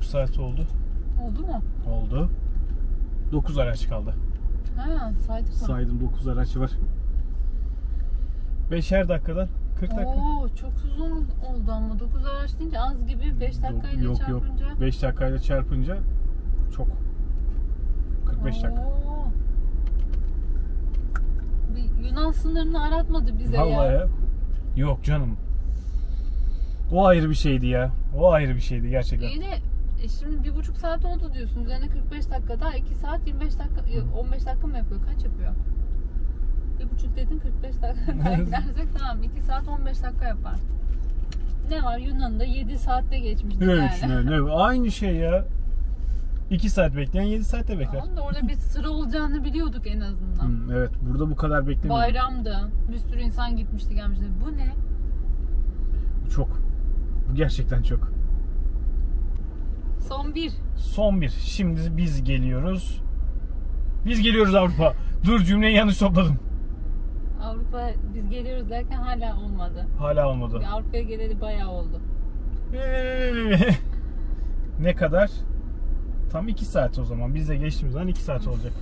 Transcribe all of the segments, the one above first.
saat oldu. Oldu mu? Oldu. 9 araç kaldı. Ha, saydık mı? Saydım, 9 araç var. 5'er dakikadan 40 dakika. Oo, çok uzun oldu ama 9 araç deyince az gibi, 5 dakikayla çarpınca. Yok. 5 dakikayla çarpınca çok. 45 dakika. Oo. Bir Yunan sınırını aratmadı bize Vallahi ya. ya. Yok canım. O ayrı bir şeydi ya. O ayrı bir şeydi gerçekten. İyi de şimdi 1,5 saat oldu diyorsun. Üzerine 45 dakika daha 2 saat 25 dakika 15 dakika mı yapıyor? Kaç yapıyor? 1,5 dedin 45 dakika. Daha gidersek tamam 2 saat 15 dakika yapar. Ne var Yunan'da 7 saatte geçmişti yani. Ne? Aynı şey ya. 2 saat bekleyen 7 saatte bekler. Tamam da orada bir sıra olacağını biliyorduk en azından. Evet, burada bu kadar beklemiyorduk. Bayramdı. Bir sürü insan gitmişti gelmişti. Bu ne? Çok. Bu gerçekten çok. Son bir. Son bir. Şimdi biz geliyoruz. Biz geliyoruz Avrupa. Dur, cümleyi yanlış topladım. Avrupa biz geliyoruz derken hala olmadı. Hala olmadı. Avrupa'ya geleli bayağı oldu. Ne kadar? Tam 2 saat o zaman. Biz de geçtiğimiz zaman 2 saat olacak.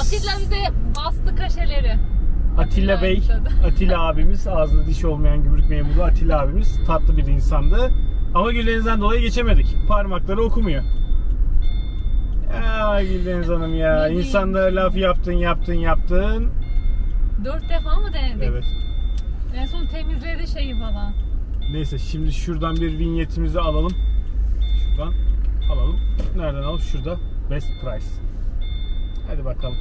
Atilla bize bastı kaşeleri. Atilla Bey, başladı. Atilla abimiz, ağzında dişi olmayan gümrük memuru Atilla abimiz tatlı bir insandı. Ama Güldeniz dolayı geçemedik. Parmakları okumuyor. Ya Güldeniz Hanım ya, insanlara laf yaptın. 4 defa mı denedik? Evet. En son temizledi şeyi falan. Neyse, şimdi şuradan bir vinyetimizi alalım. Şuradan alalım. Nereden alalım? Şurada. Best price. Hadi bakalım.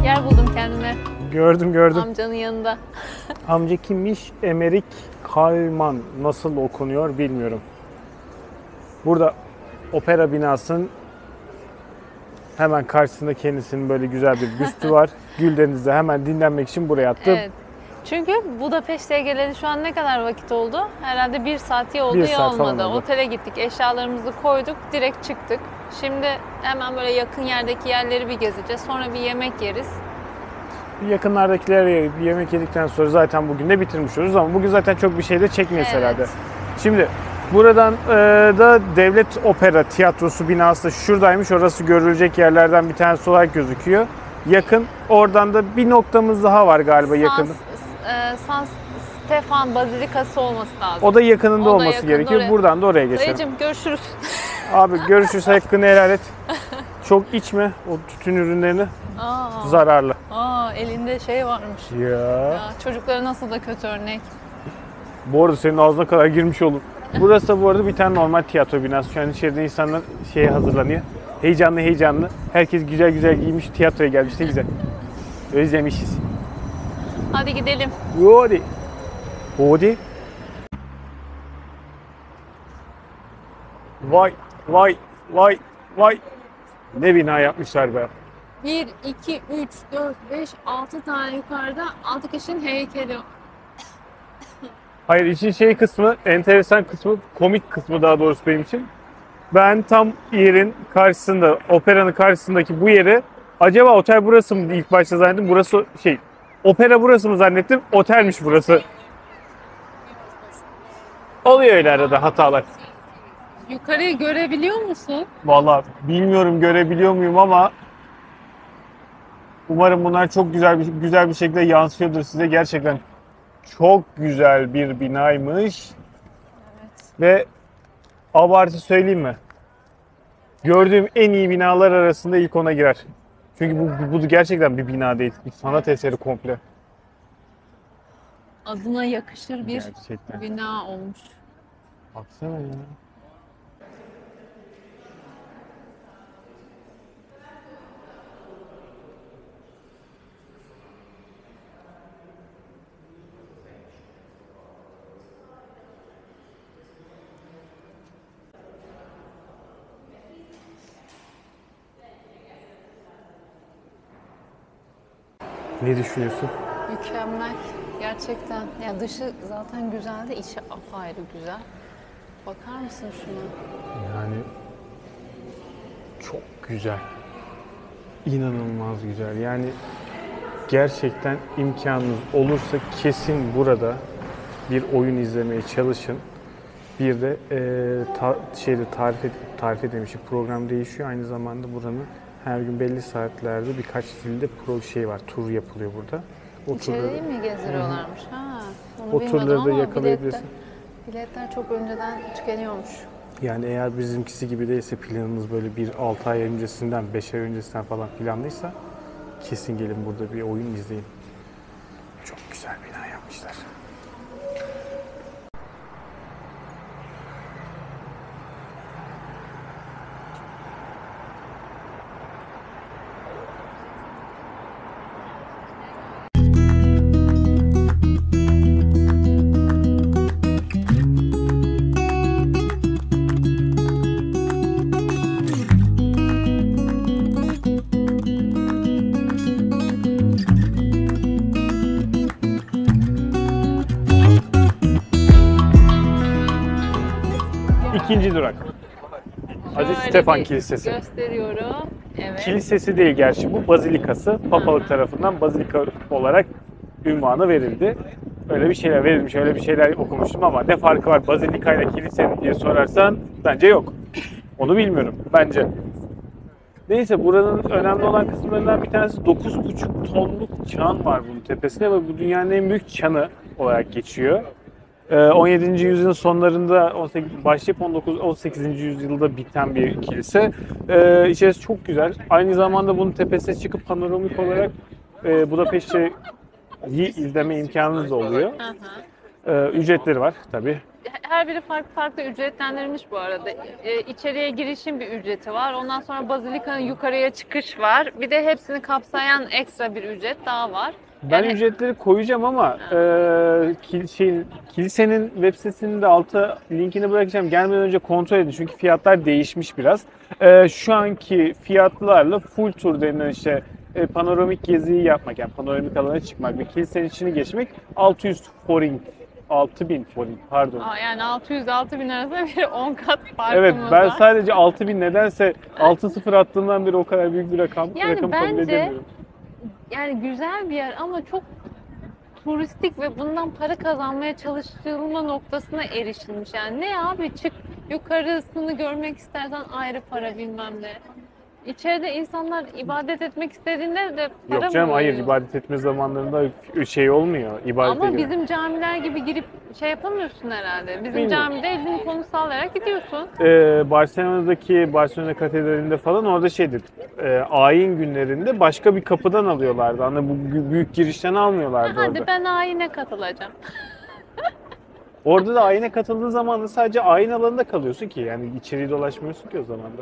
Yer buldum kendime. Gördüm. Amcanın yanında. Amca kimmiş? Emerick Kalman. Nasıl okunuyor bilmiyorum. Burada opera binasının hemen karşısında kendisinin böyle güzel bir büstü var. Güldeniz'de hemen dinlenmek için buraya attım. Evet. Çünkü Budapeşte'ye geleli şu an ne kadar vakit oldu? Herhalde 1 saati oldu Bir ya saat falan olmadı. oldu. Otele gittik, eşyalarımızı koyduk, direkt çıktık. Şimdi hemen böyle yakın yerdeki yerleri bir gezeceğiz. Sonra bir yemek yeriz. Yakınlardakiler bir yemek yedikten sonra zaten bugün de bitirmiş oluruz ama bugün zaten çok bir şey de çekmeyiz Evet. herhalde. Şimdi buradan da Devlet Opera Tiyatrosu binası da şuradaymış. Orası görülecek yerlerden bir tanesi olarak gözüküyor. Yakın. Oradan da bir noktamız daha var galiba yakın. San Stefan Bazilikası olması lazım. O da yakınında O da olması yakında gerekiyor. oraya. Buradan da oraya geçelim. Dayıcım görüşürüz. Abi görüşürüz. Hakkını helal et. Çok içme o tütün ürünlerini. Zararlı. Elinde şey varmış. Ya. Ya, çocuklara nasıl da kötü örnek. Bu arada senin ağzına kadar girmiş olur. Burası da bu arada bir tane normal tiyatro binası. Şu an içeride insanlar şeye hazırlanıyor. Heyecanlı. Herkes güzel giymiş, tiyatroya gelmiş. Ne güzel. Özlemişiz. Hadi gidelim. Hadi. Vay. Ne bina yapmışlar be. 1, 2, 3, 4, 5, 6 tane yukarıda 6 kişinin heykeli. Hayır, işin kısmı, enteresan kısmı, komik kısmı daha doğrusu benim için. Ben tam yerin karşısında, operanın karşısındaki bu yeri, acaba otel burası mı ilk başta zannettim. Burası opera burası mı zannettim. Otelmiş burası. Oluyor öyle arada hatalar. Yukarıyı görebiliyor musun? Vallahi bilmiyorum görebiliyor muyum ama umarım bunlar çok güzel bir şekilde yansıyordur size. Gerçekten çok güzel bir binaymış. Evet. Ve abartı söyleyeyim mi? Gördüğüm en iyi binalar arasında ilk ona girer. Çünkü bu gerçekten bir bina değil. Bir sanat eseri komple. Adına yakışır bir Gerçekten. bina olmuş. Baksana ya. Ne düşünüyorsun? Mükemmel. Gerçekten. Ya dışı zaten güzel de içi apayrı güzel. Bakar mısın şuna? Yani çok güzel. İnanılmaz güzel. Yani gerçekten imkanınız olursa kesin burada bir oyun izlemeye çalışın. Bir de tarif edilmiş program değişiyor. Aynı zamanda buranın her gün belli saatlerde birkaç dilde tur yapılıyor burada. İçeriği mi gezdiriyorlarmış? Ha, onu O bilmiyordum turları da ama yakalayabilirsin. biletler çok önceden tükeniyormuş. Yani eğer bizimkisi gibi değilse planınız böyle 6 ay öncesinden, 5 ay öncesinden falan planlıysa kesin gelin burada bir oyun izleyin. Çok güzel bina yapmışlar. İkinci durak. Aziz Şöyle Stefan bir Kilisesi. gösteriyorum. Evet. Kilisesi değil gerçi bu, bazilikası. Papalık tarafından bazilika olarak ünvanı verildi. Öyle bir şeyler verilmiş, öyle bir şeyler okumuştum ama ne farkı var bazilika ile kilisenin diye sorarsan bence yok. Onu bilmiyorum bence. Neyse buranın önemli olan kısımlarından bir tanesi 9,5 tonluk çan var bunun tepesinde ve bu dünyanın en büyük çanı olarak geçiyor. 17. yüzyılın sonlarında başlayıp 18. yüzyılda biten bir kilise. İçerisi çok güzel. Aynı zamanda bunun tepesine çıkıp panoramik olarak Budapeşte'yi izleme imkanınız da oluyor. Ücretleri var tabii. Her biri farklı farklı ücretlendirilmiş bu arada. İçeriye girişin bir ücreti var. Ondan sonra bazilikanın yukarıya çıkış var. Bir de hepsini kapsayan ekstra bir ücret daha var. Ben Yani ücretleri koyacağım ama kilisenin web sitesinin de alta linkini bırakacağım. Gelmeden önce kontrol edin çünkü fiyatlar değişmiş biraz. Şu anki fiyatlarla full tur denilen panoramik geziyi yapmak, yani panoramik alana çıkmak ve kilisenin içini geçmek 600 forint. 6000 forint pardon. yani 600-6000 arasında bir 10 kat farkımız Evet ben var. sadece 6000 nedense 6-0 attığımdan beri o kadar büyük bir rakam kabul bence edemiyorum. yani güzel bir yer ama çok turistik ve bundan para kazanmaya çalışılma noktasına erişilmiş. Yani ne abi, çık yukarısını görmek istersen ayrı para bilmem ne. İçeride insanlar ibadet etmek istediğinde de para Yok canım mı hayır, oluyor? ibadet etme zamanlarında şey olmuyor. İbadete Ama göre. bizim camiler gibi girip şey yapamıyorsun herhalde. Bizim Bilmiyorum. camide elini kolunu sallayarak gidiyorsun. Barcelona Katedrali'nde falan orada ayin günlerinde başka bir kapıdan alıyorlardı. Hani bu büyük girişten almıyorlardı Hadi orada. ben ayine katılacağım. Orada da ayine katıldığın zaman da sadece ayin alanında kalıyorsun ki, yani içeriği dolaşmıyorsun ki o zaman da.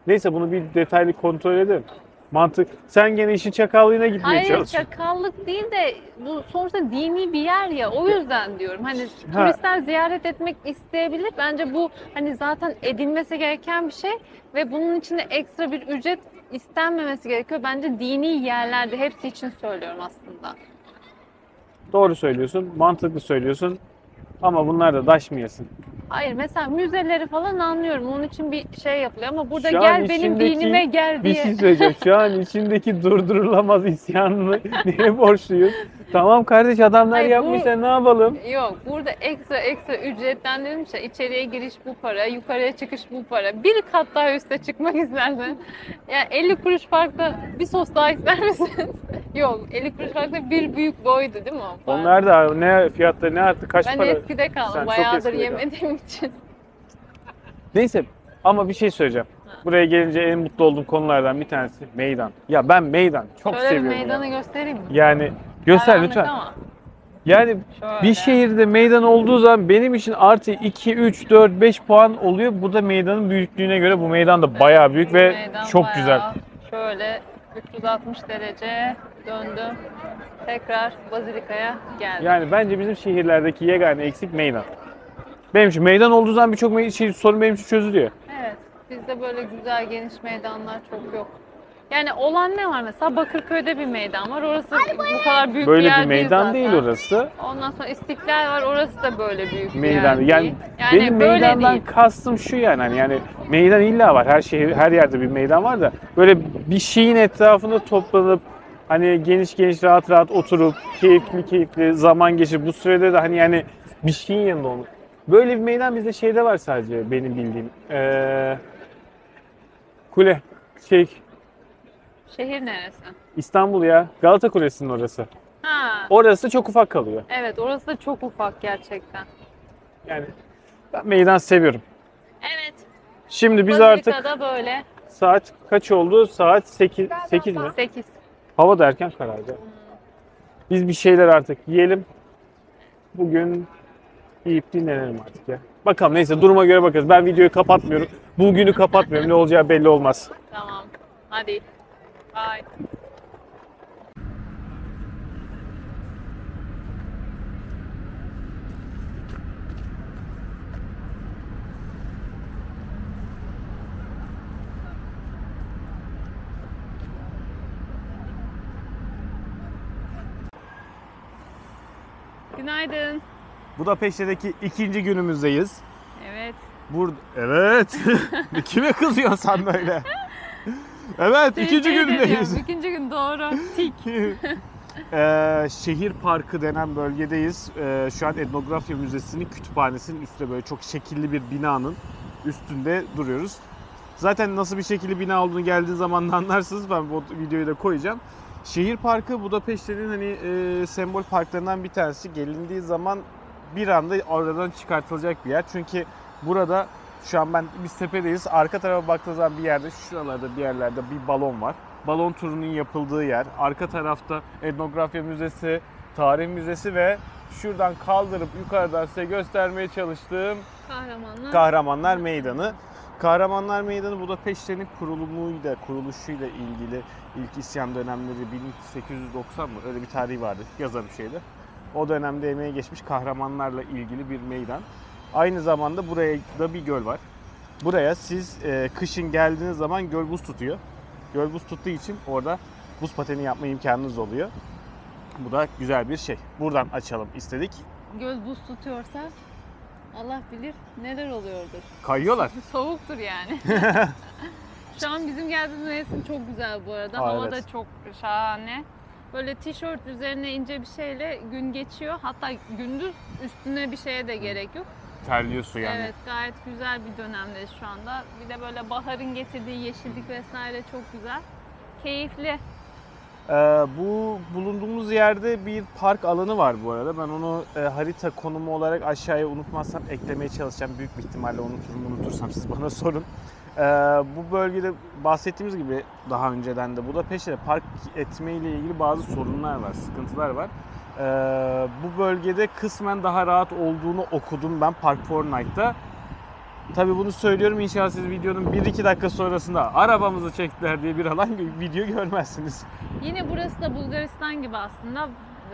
Neyse bunu bir detaylı kontrol edelim. Mantık. Sen gene işin çakallığına gitmeye Hayır, çalışıyorsun. çakallık değil de bu sonuçta dini bir yer ya, o yüzden diyorum. Hani Ha. turistler ziyaret etmek isteyebilir. Bence bu hani zaten edilmesi gereken bir şey ve bunun için de ekstra bir ücret istenmemesi gerekiyor. Bence dini yerlerde, hepsi için söylüyorum aslında. Doğru söylüyorsun, mantıklı söylüyorsun. Ama bunlar da daşmayasın. Hayır, mesela müzeleri falan anlıyorum. Onun için bir şey yapılıyor ama burada Şu an gel benim içindeki dinime gel Bir diye. şey söyleyeceğim. Şu an içindeki durdurulamaz isyanını neye borçluyuz? Tamam kardeş, adamlar Hayır, yapmışlar, ne yapalım? Yok, burada ekstra ücretlendirilmiş ya. İçeriye giriş bu para, yukarıya çıkış bu para. Bir kat daha üste çıkmak istersen, yani 50 kuruş farkla bir sos daha ister misiniz? Yok, 50 kuruş farkla bir büyük boydu değil mi o? Onlar da ne fiyatları ne arttı, kaç Ben para? eskide Sen kaldım, çok bayağıdır eskide kaldın. yemediğim için. Neyse ama bir şey söyleyeceğim. Buraya gelince en mutlu olduğum konulardan bir tanesi meydan. Ya ben meydan çok Şöyle bir seviyorum. meydanı ya. göstereyim mi? Yani göster Karanlık lütfen. ama Yani şöyle. bir şehirde meydan olduğu zaman benim için artı 2, 3, 4, 5 puan oluyor. Bu da meydanın büyüklüğüne göre bu meydan da bayağı büyük ve Meydan çok bayağı güzel. Şöyle 360 derece döndüm. Tekrar Bazilika'ya geldim. Yani bence bizim şehirlerdeki yegane eksik meydan. Benim için meydan olduğu zaman birçok sorun benim için çözülüyor. Evet, bizde böyle güzel geniş meydanlar çok yok. Yani olan ne var mesela? Bakırköy'de bir meydan var. Orası bu kadar büyük bir Böyle yer bir meydan zaten. değil orası. Ondan sonra İstiklal var. Orası da böyle büyük bir Meydan. yer Yani değil. benim böyle meydandan değil. kastım şu yani meydan illa var. Her şehir, her yerde bir meydan var da böyle bir şeyin etrafında toplanıp hani geniş rahat oturup keyifli zaman geçirip bu sürede de hani yani bir şeyin yanında olmak. Böyle bir meydan bizde şeyde var sadece benim bildiğim. Kule Şehir neresi? İstanbul ya. Galata Kulesi'nin orası. Ha. Orası çok ufak kalıyor. Evet, orası da çok ufak gerçekten. Yani ben meydan seviyorum. Evet. Şimdi biz artık Bazilika'da böyle. saat kaç oldu? Saat 8 mi? 8. Hava da erken karardı. Biz bir şeyler artık yiyelim. Bugün yiyip dinlenelim artık ya. Bakalım neyse duruma göre bakarız. Ben videoyu kapatmıyorum. Bugünü kapatmıyorum. Ne olacağı belli olmaz. Tamam. Hadi. Bye. Günaydın. Budapeşte'deki ikinci günümüzdeyiz. Evet. Evet. Kime kızıyorsun sen böyle? Evet, ikinci günündeyiz. İkinci gün doğru. Tik. Şehir Parkı denen bölgedeyiz. Şu an Etnografya Müzesi'nin kütüphanesinin üstünde böyle çok şekilli bir binanın üstünde duruyoruz. Zaten nasıl bir şekilli bina olduğunu geldiği zaman da anlarsınız. Ben bu videoyu da koyacağım. Şehir Parkı Budapeşte'nin hani sembol parklarından bir tanesi. Gelindiği zaman bir anda oradan çıkartılacak bir yer. Çünkü burada şu an biz tepedeyiz. Arka tarafa baktığınız zaman bir yerde şuralarda bir yerlerde bir balon var. Balon turunun yapıldığı yer. Arka tarafta Etnografya Müzesi, Tarih Müzesi ve şuradan kaldırıp yukarıdan size göstermeye çalıştığım Kahramanlar Meydanı. Kahramanlar Meydanı Budapeşte'nin kuruluşuyla ilgili ilk isyan dönemleri 1890 mı? Öyle bir tarihi vardı. Yazar bir şeydi. O dönemde emeğe geçmiş kahramanlarla ilgili bir meydan. Aynı zamanda buraya da bir göl var. Buraya siz kışın geldiğiniz zaman göl buz tutuyor. Göl buz tuttuğu için orada buz pateni yapma imkanınız oluyor. Bu da güzel bir şey. Buradan açalım istedik. Göl buz tutuyorsa Allah bilir neler oluyordur. Kayıyorlar. Soğuktur yani. Şu an bizim geldiğimiz mevsim çok güzel bu arada. Hava evet. da çok şahane. Böyle tişört üzerine ince bir şeyle gün geçiyor. Hatta gündüz üstüne bir şeye de gerek yok. Terliyorsun yani. Evet, gayet güzel bir dönemdeyiz şu anda. Bir de böyle baharın getirdiği yeşillik vesaire çok güzel. Keyifli. Bu bulunduğumuz yerde bir park alanı var bu arada. Ben onu harita konumu olarak aşağıya unutmazsam eklemeye çalışacağım. Büyük bir ihtimalle unutursam siz bana sorun. Bu bölgede bahsettiğimiz gibi daha önceden de Budapeşte'de park etme ile ilgili bazı sorunlar var, sıkıntılar var. Bu bölgede kısmen daha rahat olduğunu okudum ben Park Fortnite'da. Tabii bunu söylüyorum, inşallah siz videonun 1-2 dakika sonrasında arabamızı çektiler diye bir alan video görmezsiniz. Yine burası da Bulgaristan gibi aslında.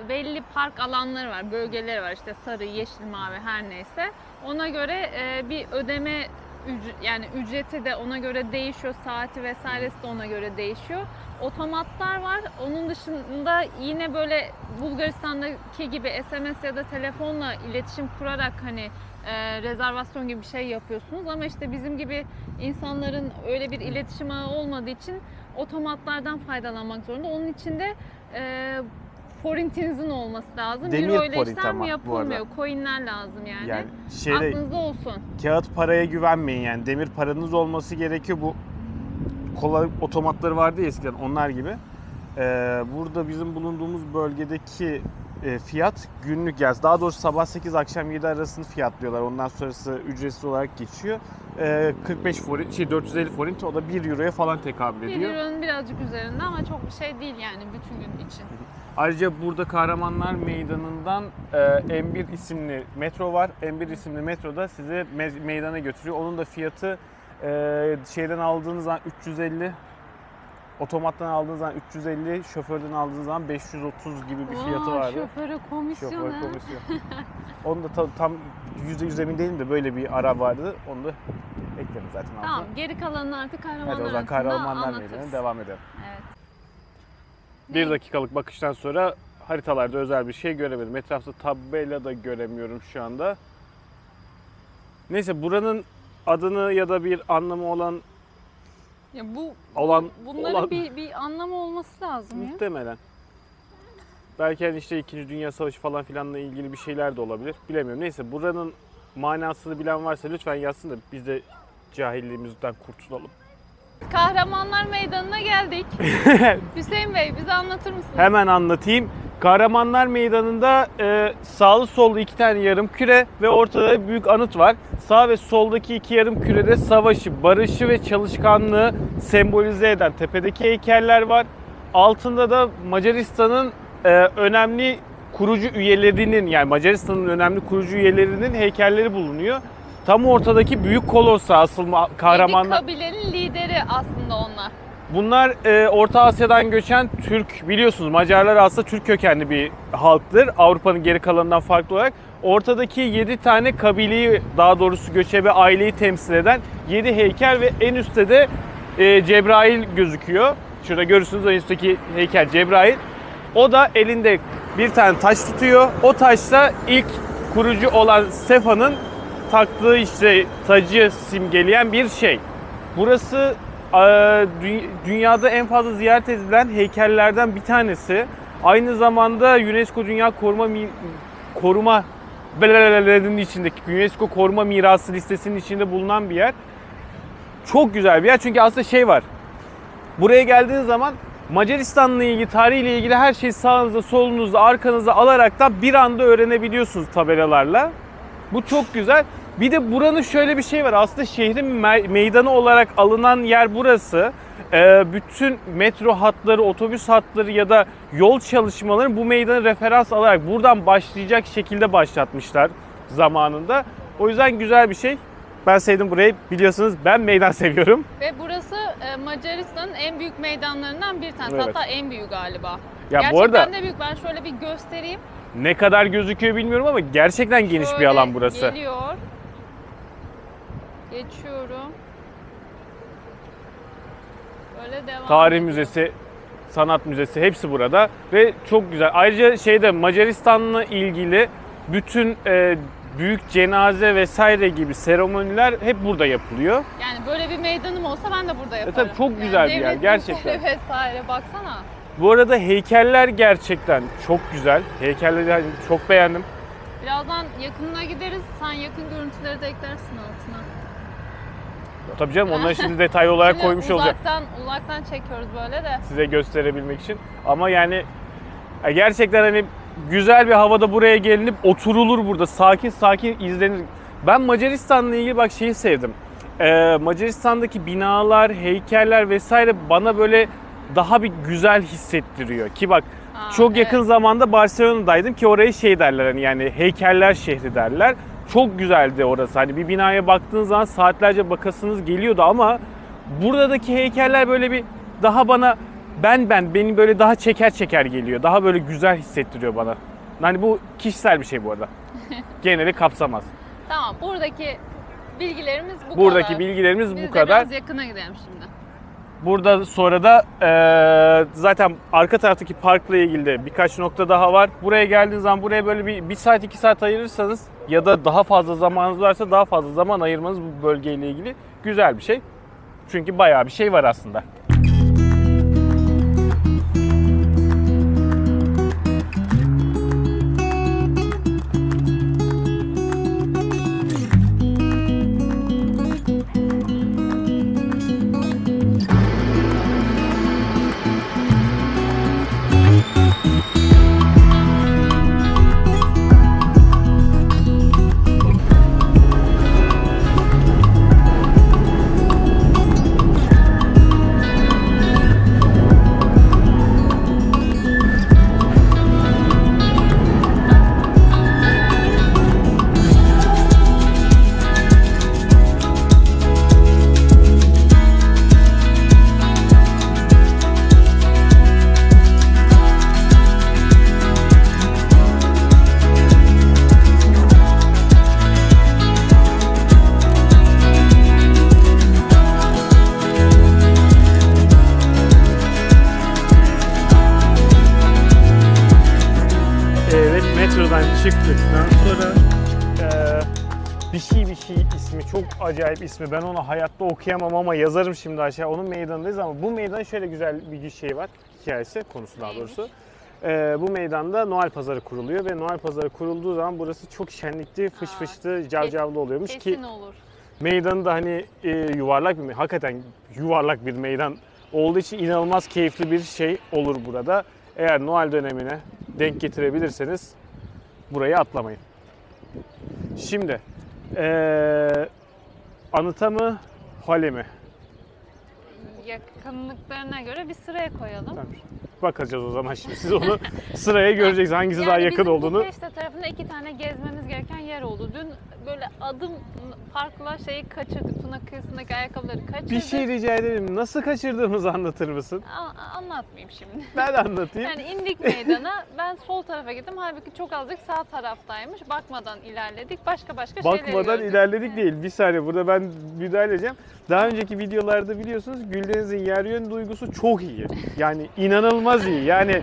Belli park alanları var, bölgeleri var. İşte sarı, yeşil, mavi her neyse. Ona göre bir ödeme yani ücreti de ona göre değişiyor. Saati vesairesi de ona göre değişiyor. Otomatlar var. Onun dışında yine böyle Bulgaristan'daki gibi SMS ya da telefonla iletişim kurarak hani rezervasyon gibi bir şey yapıyorsunuz. Ama işte bizim gibi insanların öyle bir iletişim ağı olmadığı için otomatlardan faydalanmak zorunda. Onun için de forintinizin olması lazım. Demir Euro ile forint işlem ama yapılmıyor. Coinler lazım yani. Yani Aklınızda olsun. Kağıt paraya güvenmeyin yani. Demir paranız olması gerekiyor. Bu kola otomatları vardı ya eskiden, onlar gibi. Burada bizim bulunduğumuz bölgedeki fiyat günlük, yani daha doğrusu sabah 8 akşam 7 arasını fiyatlıyorlar. Ondan sonrası ücretsiz olarak geçiyor. 45 forint, 450 forint, o da 1 euroya falan tekabül ediyor. 1 euronun birazcık üzerinde ama çok bir şey değil yani bütün gün için. Ayrıca burada Kahramanlar Meydanı'ndan M1 isimli metro var. M1 isimli metro da sizi meydana götürüyor. Onun da fiyatı şeyden aldığınız zaman 350, otomattan aldığınız zaman 350, şoförden aldığınız zaman 530 gibi bir fiyatı vardı. Şoföre komisyon. Şoför komisyon. Onu da tam %100 emin değilim de böyle bir ara vardı. Onu da ekledim zaten altına. Tamam, geri kalanını artık Hadi o Kahramanlar zaman Kahramanlar anlatırız. Meydanı'na devam edelim. Evet. 1 dakikalık bakıştan sonra haritalarda özel bir şey göremedim. Etrafta tabela da göremiyorum şu anda. Neyse, buranın adını ya da bir anlamı olan Ya bunların bir anlamı olması lazım ya. muhtemelen. Belki hani işte 2. Dünya Savaşı falan filanla ilgili bir şeyler de olabilir. Bilemiyorum. Neyse, buranın manasını bilen varsa lütfen yazsın da biz de cahilliğimizden kurtulalım. Kahramanlar Meydanı'na geldik. Hüseyin Bey, bize anlatır mısınız? Hemen anlatayım. Kahramanlar Meydanı'nda sağlı sollu 2 tane yarım küre ve ortada büyük anıt var. Sağ ve soldaki 2 yarım kürede savaşı, barışı ve çalışkanlığı sembolize eden tepedeki heykeller var. Altında da Macaristan'ın önemli kurucu üyelerinin, yani Macaristan'ın önemli kurucu üyelerinin heykelleri bulunuyor. Tam ortadaki büyük kolossa asıl kahramanlar. 7 kabilenin lideri aslında onlar. Bunlar Orta Asya'dan göçen Türk, biliyorsunuz Macarlar aslında Türk kökenli bir halktır. Avrupa'nın geri kalanından farklı olarak. Ortadaki 7 tane kabileyi, daha doğrusu göçebe aileyi temsil eden 7 heykel ve en üstte de Cebrail gözüküyor. Şurada görürsünüz, en üstteki heykel Cebrail. O da elinde bir tane taş tutuyor. O taşta ilk kurucu olan Stefan'ın taktığı işte tacı simgeleyen bir şey. Burası dünyada en fazla ziyaret edilen heykellerden bir tanesi. Aynı zamanda UNESCO Dünya Koruma içindeki UNESCO Koruma Mirası listesinin içinde bulunan bir yer. Çok güzel bir yer çünkü aslında şey var. Buraya geldiğiniz zaman Macaristan'la ilgili, tarihiyle ilgili her şeyi sağınızda, solunuzda, arkanızda alarak da bir anda öğrenebiliyorsunuz tabelalarla. Bu çok güzel. Bir de buranın şöyle bir şey var. Aslında şehrin meydanı olarak alınan yer burası. Bütün metro hatları, otobüs hatları ya da yol çalışmaları bu meydanı referans alarak buradan başlayacak şekilde başlatmışlar zamanında. O yüzden güzel bir şey. Ben sevdim burayı. Biliyorsunuz ben meydan seviyorum. Ve burası Macaristan'ın en büyük meydanlarından bir tanesi. Evet. Hatta en büyük galiba. Ya Gerçekten bu arada de büyük. Ben şöyle bir göstereyim. ne kadar gözüküyor bilmiyorum ama gerçekten geniş bir Şöyle alan burası. Geliyor. Geçiyorum. Böyle devam Tarih ediyor. Müzesi, Sanat Müzesi hepsi burada ve çok güzel. Ayrıca Macaristan'la ilgili bütün büyük cenaze vesaire gibi seremoniler hep burada yapılıyor. Yani böyle bir meydanım olsa ben de burada yaparım. Tabii çok güzel bir yer devlet gerçekten. büyükleri vesaire baksana. Bu arada heykeller gerçekten çok güzel. Heykelleri çok beğendim. Birazdan yakınına gideriz. Sen yakın görüntüleri de eklersin altına. Tabii canım, onları şimdi detaylı olarak Şimdi koymuş olacak uzaktan çekiyoruz böyle de. size gösterebilmek için. Ama yani gerçekten hani güzel bir havada buraya gelinip oturulur burada. Sakin sakin izlenir. Ben Macaristan'la ilgili bak şeyi sevdim. Macaristan'daki binalar, heykeller vesaire bana böyle daha bir güzel hissettiriyor. Ki bak çok yakın zamanda Barcelona'daydım ki oraya şey derler, hani yani heykeller şehri derler. Çok güzeldi orası. Hani bir binaya baktığınız zaman saatlerce bakasınız geliyordu ama buradaki heykeller böyle bir daha bana beni böyle daha çeker geliyor. Daha böyle güzel hissettiriyor bana. Hani bu kişisel bir şey bu arada. Geneli kapsamaz. Tamam, buradaki bilgilerimiz bu kadar. Buradaki bilgilerimiz Biz bu de kadar. biraz yakına gidelim şimdi. Burada sonra da zaten arka taraftaki parkla ilgili de birkaç nokta daha var. Buraya geldiğiniz zaman buraya böyle bir saat 2 saat ayırırsanız ya da daha fazla zamanınız varsa daha fazla zaman ayırmanız bu bölgeyle ilgili güzel bir şey. Çünkü bayağı bir şey var aslında. Köprüden sonra bir şey ismi, çok acayip ismi. Ben onu hayatta okuyamam ama yazarım şimdi aşağı. Onun meydanındayız ama bu meydanın şöyle güzel bir şey var. Hikayesi, konusu daha doğrusu. Bu meydanda Noel Pazarı kuruluyor ve Noel Pazarı kurulduğu zaman burası çok şenlikli, fış fışlı, cavcavlı oluyormuş ki Kesin olur. meydanı da hani yuvarlak bir, hakikaten yuvarlak bir meydan olduğu için inanılmaz keyifli bir şey olur burada. Eğer Noel dönemine denk getirebilirseniz burayı atlamayın. Şimdi anıta mı, hale mi? Yakınlıklarına göre bir sıraya koyalım. Tamam. Bakacağız o zaman şimdi. Siz onu sıraya göreceksiniz hangisi daha yakın olduğunu. Yani bizim tarafında 2 tane gezmemiz gereken yer oldu. Dün böyle adım farkla şeyi kaçırdık. Tuna kıyısındaki ayakkabıları kaçırdık. Bir şey rica ederim. Nasıl kaçırdığımızı anlatır mısın? Anlatmayayım şimdi. Ben anlatayım. Yani indik meydana. Ben sol tarafa gittim. Halbuki çok azıcık sağ taraftaymış. Bakmadan ilerledik. Başka şeyler Bakmadan gördük. ilerledik değil. Bir saniye burada ben müdahale edeceğim. Daha önceki videolarda biliyorsunuz Güldeniz'in yer yön duygusu çok iyi. Yani inanılmaz iyi. Yani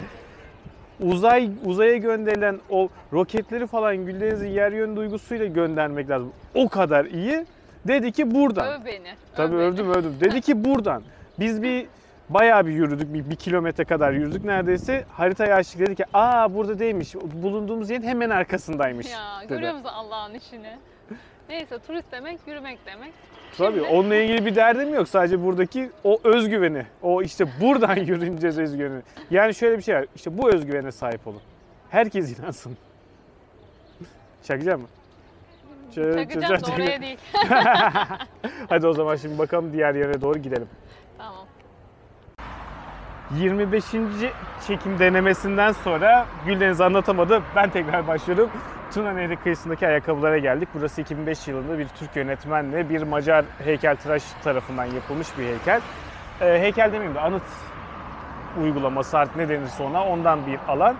uzaya gönderilen o roketleri falan Güldeniz'in yer yön duygusuyla göndermek lazım. O kadar iyi. Dedi ki buradan. Öv beni. Tabii öv övdüm. Dedi ki buradan. Biz bayağı bir yürüdük. Bir kilometre kadar yürüdük neredeyse. Haritayı açtık, dedi ki burada değilmiş. Bulunduğumuz yerin hemen arkasındaymış. Ya dedi. görüyor musun Allah'ın işini? Neyse, turist demek yürümek demek. Tabii onunla ilgili bir derdim yok. Sadece buradaki o özgüveni. O işte buradan yürüneceğiz özgüveni. Yani şöyle bir şey var. İşte bu özgüvene sahip olun. Herkes inansın. Çakacak mı? Çakacağım da oraya değil. Hadi o zaman şimdi bakalım diğer yere doğru gidelim. Tamam. 25. çekim denemesinden sonra Güldeniz anlatamadı. Ben tekrar başlıyorum. Tuna Nehri kıyısındaki ayakkabılara geldik. Burası 2005 yılında bir Türk yönetmenle bir Macar heykeltıraş tarafından yapılmış bir heykel. Heykel demeyeyim de anıt uygulaması, artık ne denirse ona, ondan bir alan.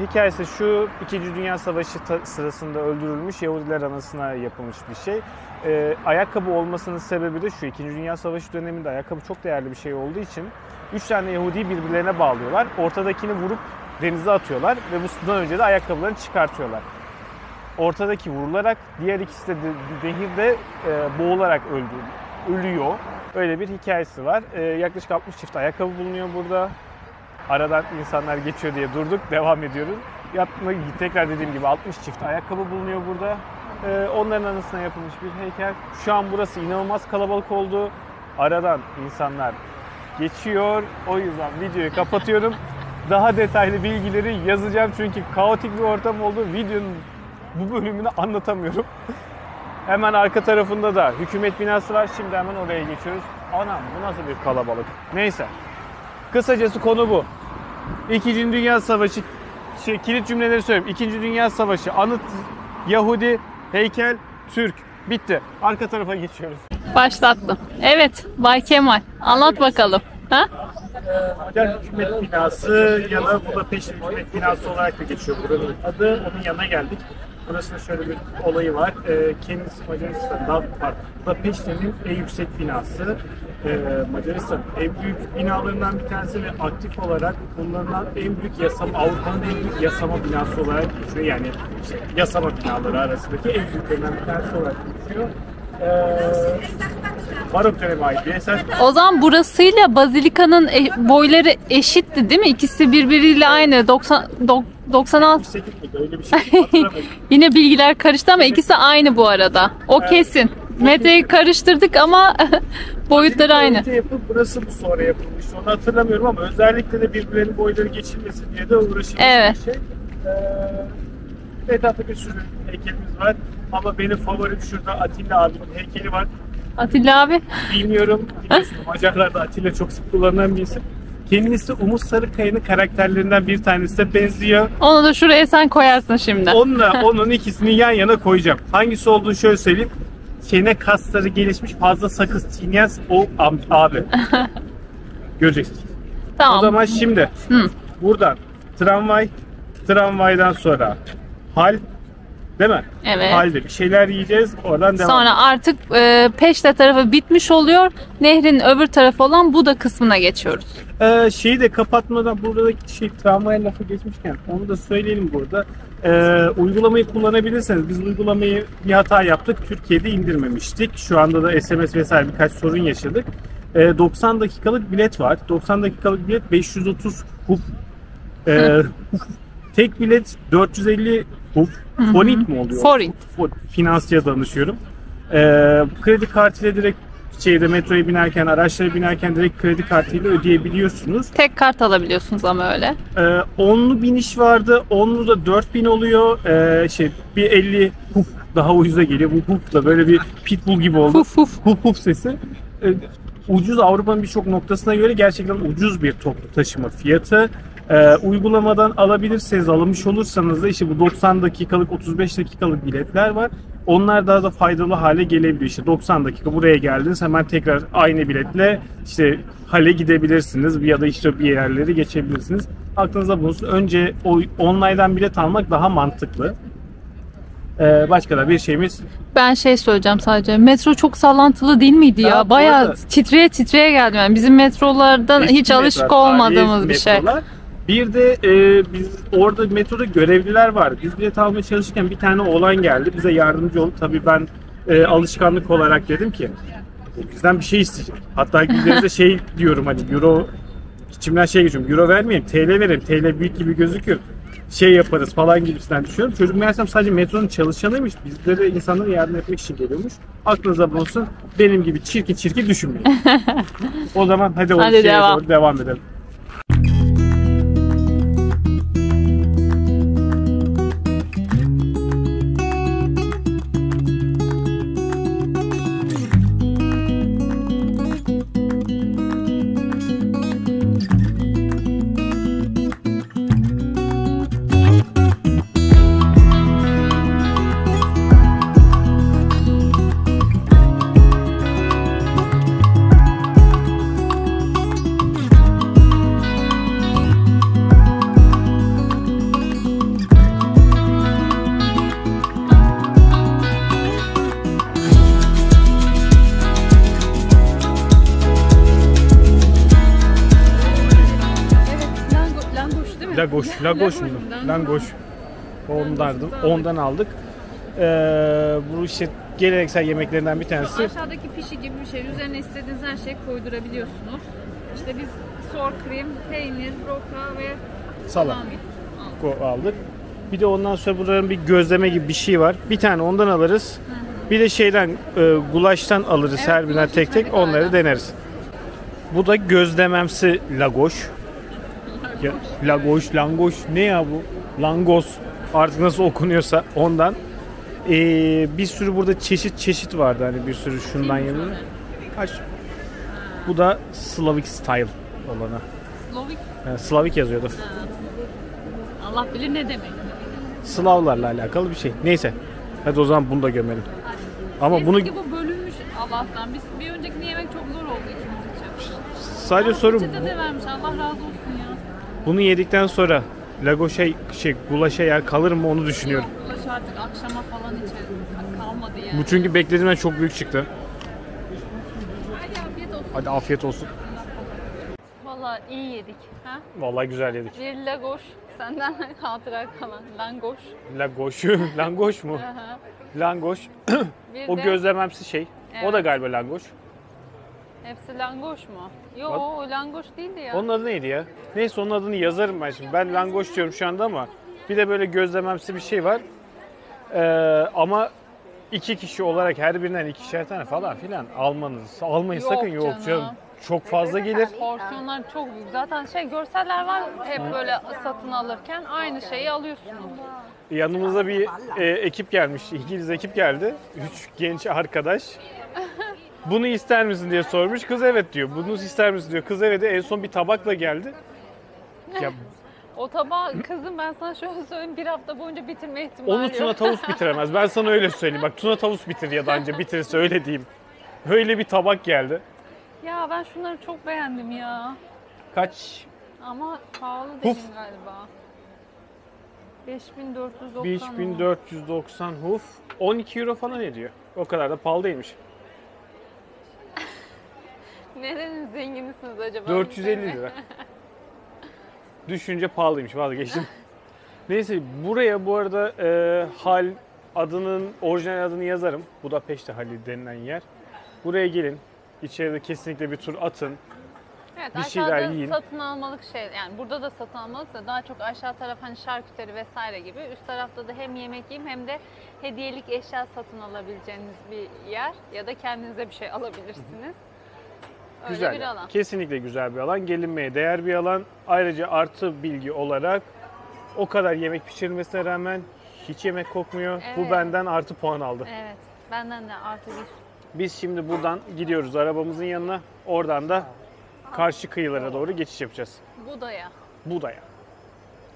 Hikayesi şu: 2. Dünya Savaşı sırasında öldürülmüş Yahudiler anısına yapılmış bir şey. Ayakkabı olmasının sebebi de şu: 2. Dünya Savaşı döneminde ayakkabı çok değerli bir şey olduğu için 3 tane Yahudi'yi birbirlerine bağlıyorlar. Ortadakini vurup denize atıyorlar ve bundan önce de ayakkabılarını çıkartıyorlar. Ortadaki vurularak, diğer ikisi de nehirde boğularak ölüyor. Öyle bir hikayesi var. Yaklaşık 60 çift ayakkabı bulunuyor burada. Aradan insanlar geçiyor diye durduk, devam ediyoruz. Tekrar dediğim gibi 60 çift ayakkabı bulunuyor burada. Onların anısına yapılmış bir heykel. Şu an burası inanılmaz kalabalık oldu. Aradan insanlar geçiyor. O yüzden videoyu kapatıyorum. Daha detaylı bilgileri yazacağım çünkü kaotik bir ortam oldu. Videonun bu bölümünü anlatamıyorum. Hemen arka tarafında da hükümet binası var. Şimdi hemen oraya geçiyoruz. Anam, bu nasıl bir kalabalık. Neyse. Kısacası konu bu. 2. Dünya Savaşı, kilit cümleleri söyleyeyim. 2. Dünya Savaşı, anıt, Yahudi, heykel, Türk. Bitti. Arka tarafa geçiyoruz. Başlattım. Evet, Bay Kemal. Anlat bakalım. Ha? Macar hükümet binası ya da Budapeşte hükümet binası olarak da geçiyor buranın adı. Onun yanına geldik. Burasında şöyle bir olayı var. Kendisi Macaristan'dan, Budapeşte'nin en yüksek binası. Macaristan'ın en büyük binalarından bir tanesi ve aktif olarak kullanılan en büyük Avrupa'nın en büyük yasama binası olarak geçiyor. Yani işte yasama binaları arasındaki en büyüklerinden bir tanesi olarak geçiyor. Barok dönemi ait bir eser. O zaman burasıyla Bazilika'nın boyları eşitti değil mi? İkisi birbiriyle aynı. 96. Öyle bir şey hatırlamıyorum. Yine bilgiler karıştı ama ikisi aynı bu arada. O kesin. Metreyi karıştırdık ama boyutları aynı. Önce burası mı sonra yapılmış onu hatırlamıyorum ama özellikle de birbirlerinin boyları geçilmesin diye de uğraşılmış Evet. bir şey. Etrafta bir sürü heykelimiz var ama benim favorim şurada Atilla abinin heykeli var. Atilla abi. Bilmiyorum, biliyorsun Macarlarda Atilla çok sık kullanılan bir isim. Kendisi Umut Sarıkaya'nın karakterlerinden bir tanesine benziyor. Onu da şuraya sen koyarsın şimdi. Onunla onun ikisini yan yana koyacağım. Hangisi olduğunu şöyle söyleyeyim. Çene kasları gelişmiş, fazla sakız çiğneyen o abi. Göreceksiniz. Tamam. O zaman şimdi buradan tramvaydan sonra hal, Değil mi? Evet. Halde bir şeyler yiyeceğiz. Oradan devam. Sonra artık Peşte tarafı bitmiş oluyor. Nehrin öbür tarafı olan Buda kısmına geçiyoruz. Şeyi de kapatmadan buradaki tramvay lafı geçmişken onu da söyleyelim burada. Uygulamayı kullanabilirseniz, biz uygulamayı bir hata yaptık. Türkiye'de indirmemiştik. Şu anda da SMS vesaire birkaç sorun yaşadık. 90 dakikalık bilet var. 90 dakikalık bilet 530 HUF. Tek bilet 450 HUF. Forint mi oluyor? Forint. Finansçıya danışıyorum. Kredi kartıyla direkt metroya binerken, araçlara binerken direkt kredi kartıyla ödeyebiliyorsunuz. Tek kart alabiliyorsunuz ama öyle. 10'lu biniş vardı. 10'lu da 4000 oluyor. Bir 50 huf daha ucuza geliyor. Bu huf da böyle bir pitbull gibi oldu. Huf huf. Huf huf sesi. Ucuz, Avrupa'nın birçok noktasına göre gerçekten ucuz bir toplu taşıma fiyatı. Uygulamadan alabilirseniz, almış olursanız da işte bu 90 dakikalık, 35 dakikalık biletler var. Onlar daha da faydalı hale gelebiliyor. İşte 90 dakika buraya geldiniz, hemen tekrar aynı biletle işte hale gidebilirsiniz ya da işte bir yerleri geçebilirsiniz. Aklınıza bulunsun. Önce online'dan bilet almak daha mantıklı. Başka da bir şeyimiz. Ben söyleyeceğim sadece. Metro çok sallantılı değil miydi ya? Ya, Bayağı arada, titreye titreye geldim. Yani bizim metrolardan hiç alışık olmadığımız bir şey. Bir de biz orada metroda görevliler var. Biz bilet almaya çalışırken bir tane oğlan geldi. Bize yardımcı oldu. Tabii ben alışkanlık olarak dedim ki bizden bir şey isteyecek. Hatta gündemde diyorum, hani euro, içimden geçiyorum. Euro vermeyeyim, TL verelim. TL büyük gibi gözüküyor. Yaparız falan gibisinden düşünüyorum. Çocuk meğersem sadece metronun çalışanıymış. Bizlere insanlara yardım etmek için geliyormuş. Aklınıza bulunsun. Benim gibi çirkin düşünmeyin. O zaman hadi doğru devam edelim. Langoş mu? Langoş. Ondan aldık. Bu işte geleneksel yemeklerinden bir tanesi. Aşağıdaki pişi gibi bir şey. Üzerine istediğiniz her şeyi koydurabiliyorsunuz. İşte biz sour cream, peynir, roka ve salami aldık. Bir de ondan sonra bunların bir gözleme gibi bir şey var. Bir tane ondan alırız. Bir de gulaştan alırız, evet, her birinden tek onları deneriz. Bu da gözlememsi lagoş. Langoş ne ya bu? Langos artık nasıl okunuyorsa ondan. Bir sürü burada çeşit vardı, hani bir sürü şundan yanında. Bu da Slavic style olanı. Slavik yazıyordu. Allah bilir ne demek. Slavlarla alakalı bir şey. Neyse. Hadi o zaman bunu da gömelim. Ama bu bölünmüş Allah'tan. Bir önceki yemek çok zor oldu ikimiz için. Sadece sorum. De vermiş. Allah razı olsun ya. Bunu yedikten sonra gulaşa yer kalır mı onu düşünüyorum. Yok, gulaş artık akşama falan kalmadı yani. Bu çünkü beklediğimden çok büyük çıktı. Hadi afiyet olsun. Hadi afiyet olsun. Vallahi iyi yedik. Ha? Vallahi güzel yedik. Bir lagoş, senden hatıra kalan langoş. Langoş mu? Langoş. O gözlememsi Evet. O da galiba langoş. Hepsi langoş mu? Yok, o langoş değildi ya. Onun adı neydi ya? Neyse, onun adını yazarım ben şimdi. Ben langoş diyorum şu anda ama bir de böyle gözlememsi bir şey var. Ama 2 kişi olarak her birinden 2'şer tane falan filan almayın sakın. Yok canım. Çok fazla gelir. Porsiyonlar çok büyük. Zaten görseller var hep böyle satın alırken aynı şeyi alıyorsunuz. Yanımıza bir ekip gelmiş. İngiliz ekip geldi. 3 genç arkadaş. Bunu ister misin diye sormuş. Kız evet diyor. Bunu ister misin diyor. Kız evet. En son bir tabakla geldi. Ya, o tabağı kızım, ben sana şöyle söyleyeyim, bir hafta boyunca bitirme ihtimali yok. Onu Tuna Tavus bitiremez. Ben sana öyle söyleyeyim. Bak, Tuna Tavus bitir ya da anca bitirirse öyle diyeyim. Öyle bir tabak geldi. Ya ben şunları çok beğendim ya. Kaç? Ama pahalı değil galiba. 5490. 5490 huf. 12 euro falan ediyor. O kadar da pahalı değilmiş. Nerenin zenginisiniz acaba? 450 lira. Düşünce pahalıymış, vazgeçtim. Neyse, buraya bu arada Hal adının, orijinal adını yazarım. Budapeşte Hali denilen yer. Buraya gelin. İçeride kesinlikle bir tur atın. Evet, bir şeyler aşağıda yiyin. satın almalık şey, yani burada da satın almalık da daha çok aşağı taraf hani şarküteri vesaire gibi. Üst tarafta da hem yemek yiyeyim hem de hediyelik eşya satın alabileceğiniz bir yer ya da kendinize bir şey alabilirsiniz. Öyle Güzel. bir alan. Kesinlikle güzel bir alan. Gelinmeye değer bir alan. Ayrıca artı bilgi olarak o kadar yemek pişirmesine rağmen hiç yemek kokmuyor. Evet. Bu benden artı puan aldı. Evet, benden de artı bir. Biz şimdi buradan gidiyoruz arabamızın yanına. Oradan da karşı kıyılara doğru geçiş yapacağız. Buda'ya. Buda'ya.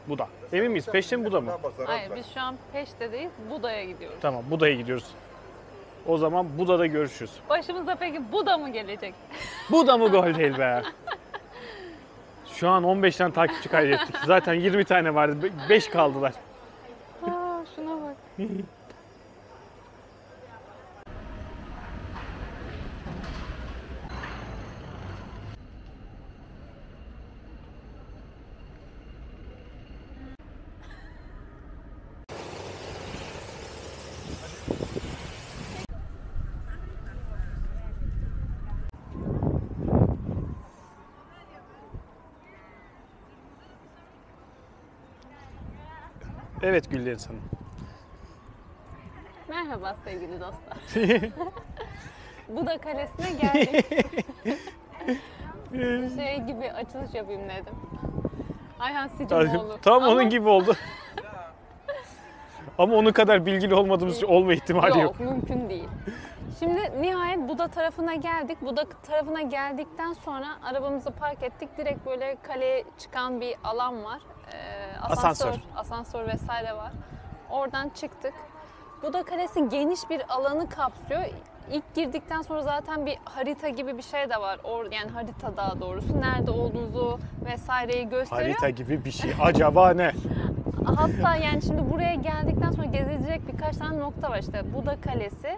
Buda. Emin miyiz? Peşte mi Buda mı? Hayır, biz şu an Peşte'deyiz. Buda'ya gidiyoruz. Tamam, Buda'ya gidiyoruz. O zaman Buda'da görüşürüz. Başımıza peki Buda mı gelecek? Buda mı gol değil be? Şu an 15 tane takipçi kaydettik. Zaten 20 tane vardı. 5 kaldılar. Aa, şuna bak. Evet Güldeniz Hanım. Merhaba sevgili dostlar. Buda Kalesi'ne geldik. Şey gibi açılış yapayım dedim. Ayhan Sicimoğlu. Tam Ama onun gibi oldu. Ama onun kadar bilgili olmadığımız için olma ihtimali yok. yok, mümkün değil. Şimdi nihayet Buda tarafına geldik. Buda tarafına geldikten sonra arabamızı park ettik. Direkt böyle kaleye çıkan bir alan var. Asansör vesaire var. Oradan çıktık. Buda Kalesi geniş bir alanı kapsıyor. İlk girdikten sonra zaten bir harita gibi bir şey de var. Yani harita daha doğrusu. Nerede olduğunuzu vesaireyi gösteriyor. Harita gibi bir şey. Acaba ne? Hatta yani şimdi buraya geldikten sonra gezilecek birkaç tane nokta var. İşte Buda Kalesi,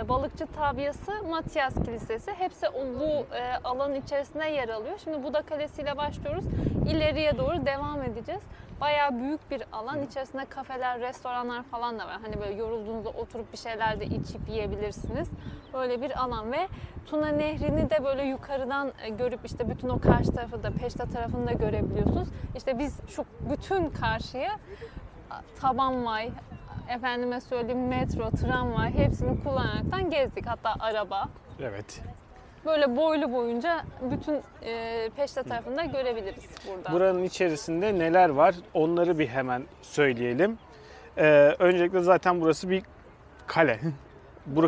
Balıkçı Tabyası, Matias Kilisesi. Hepsi bu alanın içerisinde yer alıyor. Şimdi Buda Kalesi ile başlıyoruz. İleriye doğru devam edeceğiz. Bayağı büyük bir alan. İçerisinde kafeler, restoranlar falan da var. Hani böyle yorulduğunuzda oturup bir şeyler de içip yiyebilirsiniz. Böyle bir alan ve Tuna Nehri'ni de böyle yukarıdan görüp işte bütün o karşı tarafı da Peşte tarafını da görebiliyorsunuz. İşte biz şu bütün karşıya tabanvay, efendime söyleyeyim metro, tramvay hepsini kullanaraktan gezdik. Hatta araba. Evet. Böyle boylu boyunca bütün Peşte tarafını da görebiliriz burada. Buranın içerisinde neler var onları bir hemen söyleyelim. Öncelikle zaten burası bir kale.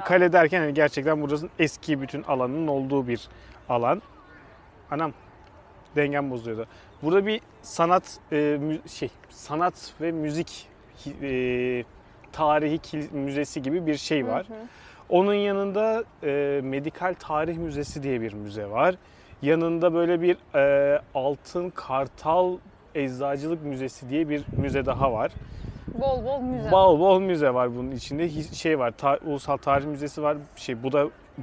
Kale derken hani gerçekten burası eski bütün alanın olduğu bir alan. Anam dengem bozuyordu. Burada bir sanat sanat ve müzik tarihi müzesi gibi bir şey var. Hı hı. Onun yanında Medikal Tarih Müzesi diye bir müze var. Yanında böyle bir Altın Kartal Eczacılık Müzesi diye bir müze daha var. Bol bol müze. Bol müze var bunun içinde. Şey var, Ulusal Tarih Müzesi var.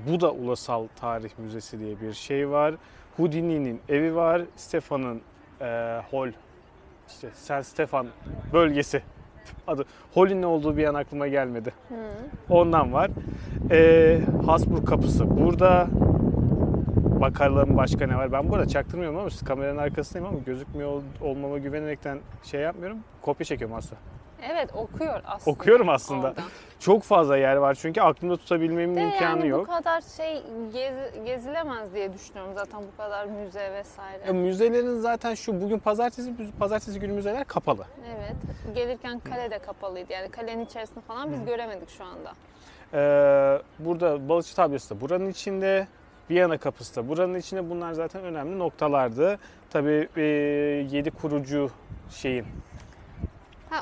Bu da Ulusal Tarih Müzesi diye bir şey var. Houdini'nin evi var. Stefan'ın Hol, işte Saint Stefan bölgesi adı. Hol'ün ne olduğu bir an aklıma gelmedi. Ondan var. Habsburg Kapısı burada. Bakalım başka ne var. Ben burada çaktırmıyorum ama kameranın arkasındayım ama gözükmüyor olmama güvenerekten şey yapmıyorum. Kopya çekiyorum aslında. Evet, okuyor aslında. Okuyorum aslında. Oradan. Çok fazla yer var çünkü aklımda tutabilmemin de imkanı yani yok. Bu kadar şey gezilemez diye düşünüyorum zaten bu kadar müze vesaire. Müzelerin zaten bugün pazartesi günü müzeler kapalı. Evet. Gelirken kale de kapalıydı. Yani kalenin içerisinde falan biz göremedik şu anda. Burada Balıkçı Tabyası da buranın içinde. Viyana Kapısı da buranın içinde. Bunlar zaten önemli noktalardı. Tabii 7 kurucu şeyin.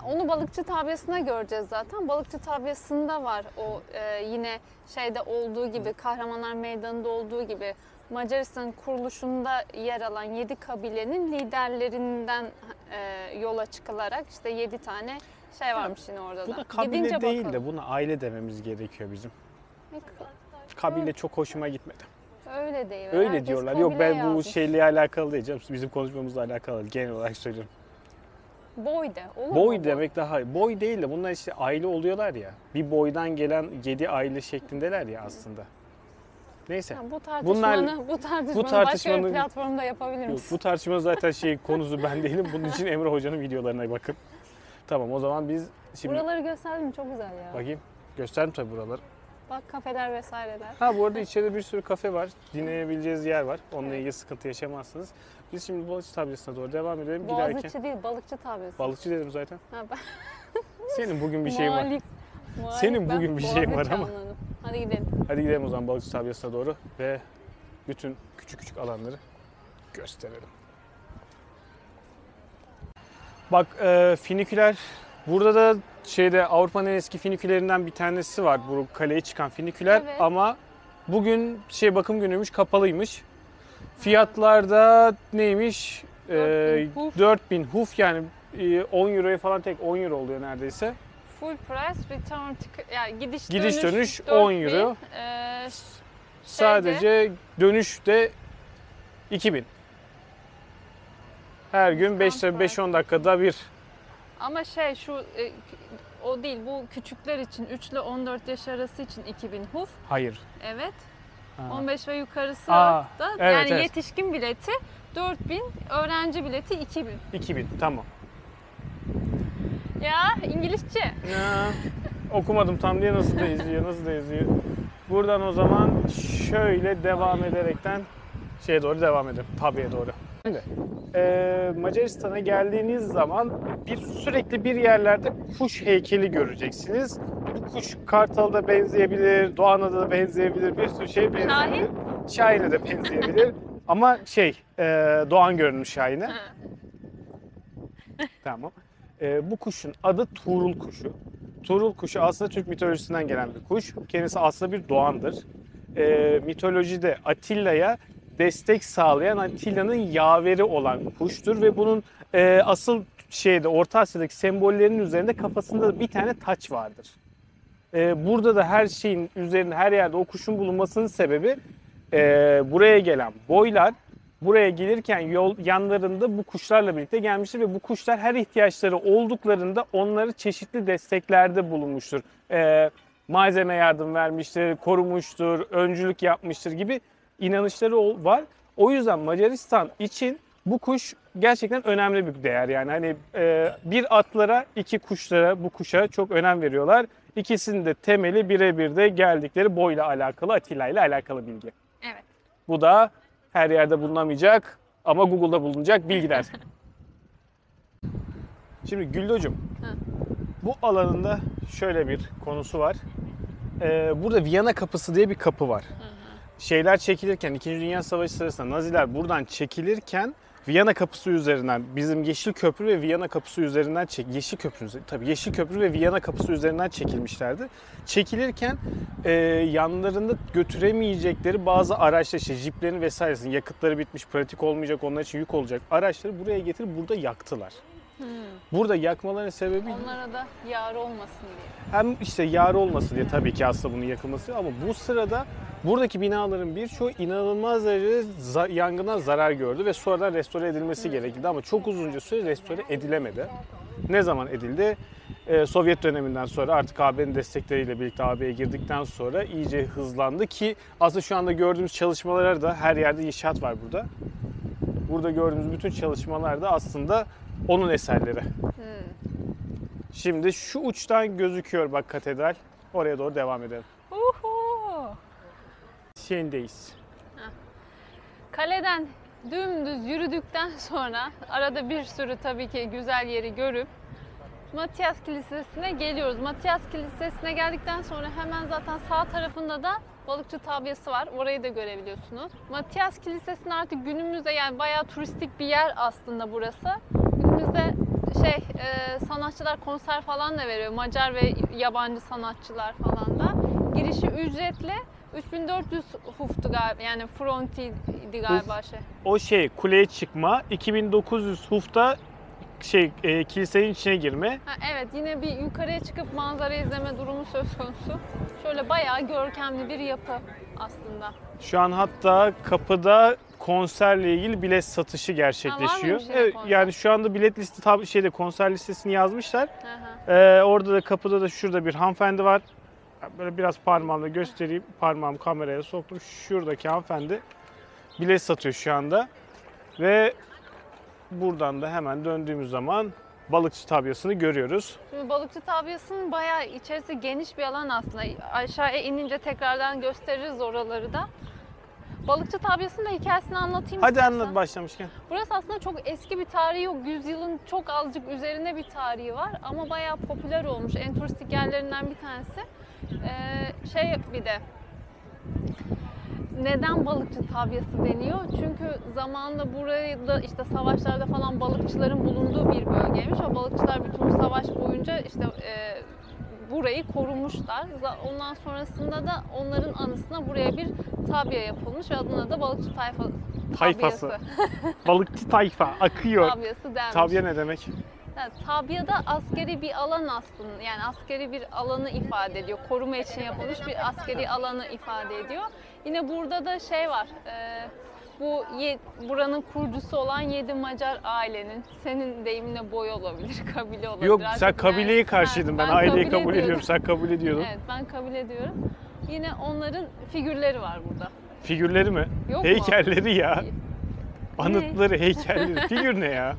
Onu Balıkçı Tabyası'na göreceğiz zaten. Balıkçı Tabyası'nda var o yine şeyde olduğu gibi, Kahramanlar Meydanı'nda olduğu gibi Macaristan kuruluşunda yer alan 7 kabilenin liderlerinden yola çıkılarak işte 7 tane şey varmış yine orada da. Buna kabile Gidince değil bakalım. de buna aile dememiz gerekiyor bizim. Kabile çok hoşuma gitmedi. Öyle değil. Öyle Herkes diyorlar. Yok ben kabile bu yazmış. şeyle alakalı değil canım. Bizim konuşmamızla alakalı değil. Genel olarak söylüyorum. Boy de. Olur mu Boy bu? demek daha boy değil de bunlar işte aile oluyorlar ya. Bir boydan gelen 7 aile şeklindeler ya aslında. Neyse. Ha, bu tartışmanı başka tartışmanın- bir platformda yapabilir Yok, misin? bu tartışmanın zaten konusu ben değilim. Bunun için Emre Hoca'nın videolarına bakın. Tamam o zaman biz şimdi Buraları gösterdim çok güzel ya. bakayım. Gösterdim tabii buraları. Bak kafeler vesaireler. Ha bu arada içeride bir sürü kafe var. Dinleyebileceğiniz yer var. Onunla ilgili sıkıntı yaşamazsınız. Biz şimdi balıkçı tabyasına doğru devam edelim. Giderken Boğaziçi değil, balıkçı tabyası. balıkçı dedim zaten. Ha, ben... Senin bugün bir şey var. Muhalif, Senin ben bugün bir şey var Boğaziçi ama. anladım. Hadi gidelim. Hadi gidelim o zaman balıkçı tabyasına doğru ve bütün küçük küçük alanları gösterelim. Bak finiküler. Burada da Avrupa'nın en eski finikülerinden bir tanesi var. Bu kaleye çıkan finiküler Evet. ama bugün bakım günüymüş, kapalıymış. Fiyatlarda neymiş? 4000 huf. 4000 huf yani 10 euroya falan 10 euro oluyor neredeyse. Full price, return ticket, yani gidiş Gidiş dönüş 10 4000, euro. Şeyde, Sadece dönüşte 2000. Her gün Discount 5-10 dakikada bir. ama o değil, bu küçükler için 3 ile 14 yaş arası için 2000 huf. Hayır. Evet. Ha. 15 ve yukarısı Aa, da evet, yani evet. yetişkin bileti 4000, öğrenci bileti 2000. 2000 tamam. Ya İngilizce. Ya, okumadım tam diye nasıl da yazıyor. Buradan o zaman şöyle devam ederekten doğru devam edelim. Tabiye doğru. Şimdi Macaristan'a geldiğiniz zaman sürekli bir yerlerde kuş heykeli göreceksiniz. Bu kuş Kartal'a da benzeyebilir, Doğan'a da benzeyebilir, bir sürü şey benzeyebilir. Şahin'e de benzeyebilir. Ama Doğan görünümlü Şahin'e. Tamam. Bu kuşun adı Tuğrul kuşu. Tuğrul kuşu aslında Türk mitolojisinden gelen bir kuş. Kendisi aslında bir doğandır. Mitolojide Atilla'ya destek sağlayan, Atilla'nın yaveri olan kuştur ve bunun asıl Orta Asya'daki sembollerinin üzerinde kafasında bir tane taç vardır. Burada da her şeyin üzerinde, her yerde o kuşun bulunmasının sebebi buraya gelen boylar buraya gelirken yanlarında bu kuşlarla birlikte gelmiştir ve bu kuşlar her ihtiyaçları olduklarında onları çeşitli desteklerde bulunmuştur. Malzeme yardım vermiştir, korumuştur, öncülük yapmıştır gibi inanışları var. O yüzden Macaristan için bu kuş gerçekten önemli bir değer. Yani hani bir atlara, iki kuşlara, bu kuşa çok önem veriyorlar. İkisinin de temeli birebir de geldikleri boyla alakalı, Atilla ile alakalı bilgi. Evet. Bu da her yerde bulunamayacak ama Google'da bulunacak bilgiler. Şimdi Güllücüm, bu alanında şöyle bir konusu var. Burada Viyana Kapısı diye bir kapı var. Şeyler çekilirken, 2. Dünya Savaşı sırasında Naziler buradan çekilirken Viyana Kapısı üzerinden, bizim Yeşil Köprü ve Viyana Kapısı üzerinden Yeşil Köprü ve Viyana Kapısı üzerinden çekilmişlerdi. Çekilirken yanlarında götüremeyecekleri bazı araçlar, jiplerin vesairesinin yakıtları bitmiş, pratik olmayacak, onlar için yük olacak araçları buraya getirip burada yaktılar. Burada yakmaların sebebi Onlara da yar olmasın diye. hem yar olmasın diye tabii ki aslında bunun yakılması, ama bu sırada buradaki binaların birçoğu inanılmaz derecede yangından zarar gördü ve sonradan restore edilmesi gerekildi ama çok uzunca süre restore edilemedi. Ne zaman edildi? Sovyet döneminden sonra artık AB'nin destekleriyle birlikte AB'ye girdikten sonra iyice hızlandı ki aslında şu anda gördüğümüz çalışmalar da her yerde inşaat var burada. Burada gördüğümüz bütün çalışmalar da aslında onun eserleri. Şimdi şu uçtan gözüküyor bak katedral. Oraya doğru devam edelim. Şeyindeyiz. Kaleden dümdüz yürüdükten sonra arada bir sürü tabii ki güzel yeri görüp Matias Kilisesi'ne geliyoruz. Matias Kilisesi'ne geldikten sonra hemen zaten sağ tarafında da balıkçı tabyası var. Orayı da görebiliyorsunuz. Matias Kilisesi'ne artık günümüzde yani bayağı turistik bir yer aslında burası. Günümüzde sanatçılar konser falan da veriyor. Macar ve yabancı sanatçılar falan da. Girişi ücretli. 3400 huftu galiba, yani frontiydi galiba O kuleye çıkma 2900 hufta kilisenin içine girme. Ha, evet, yine bir yukarıya çıkıp manzara izleme durumu söz konusu. Şöyle bayağı görkemli bir yapı aslında. Şu an hatta kapıda konserle ilgili bilet satışı gerçekleşiyor. Ha, var mı bir Evet, konser? yani şu anda bilet listi konser listesini yazmışlar. Hı hı. Orada da kapıda da şurada bir hanımefendi var. Böyle biraz parmağımla göstereyim. Parmağımı kameraya soktum. Şuradaki hanımefendi bilet satıyor şu anda. Ve buradan da hemen döndüğümüz zaman balıkçı tabyasını görüyoruz. Şimdi balıkçı tabyasının bayağı içerisi geniş bir alan aslında. Aşağıya inince tekrardan gösteririz oraları da. Balıkçı tabyasının da hikayesini anlatayım Hadi istersen. anlat başlamışken. Burası aslında çok eski bir tarihi yok. 100 yılın çok azıcık üzerinde bir tarihi var. Ama bayağı popüler olmuş. En turistik yerlerinden bir tanesi. Bir de neden balıkçı tabyası deniyor? Çünkü zamanında burayı da işte savaşlarda falan balıkçıların bulunduğu bir bölgeymiş. O balıkçılar bütün savaş boyunca işte burayı korumuşlar. Ondan sonrasında da onların anısına buraya bir tabya yapılmış ve adına da balıkçı Tayfası. Balıkçı tayfa akıyor. Tabyası denmiş. Tabya ne demek? Yani, tabyada askeri bir alan aslında, yani askeri bir alanı ifade ediyor. Koruma için yapılmış bir askeri alanı ifade ediyor. Yine burada da var, buranın kurucusu olan 7 Macar ailenin, senin deyiminle boy olabilir, kabile olabilir. Yok, Artık sen kabileyi karşıydın. Ben aileyi kabul ediyorum. Sen kabul ediyordun. Evet, ben kabul ediyorum. Yine onların figürleri var burada. Figürleri mi? Yok mu? Heykelleri ya. Anıtları, heykelleri. Figür ne ya?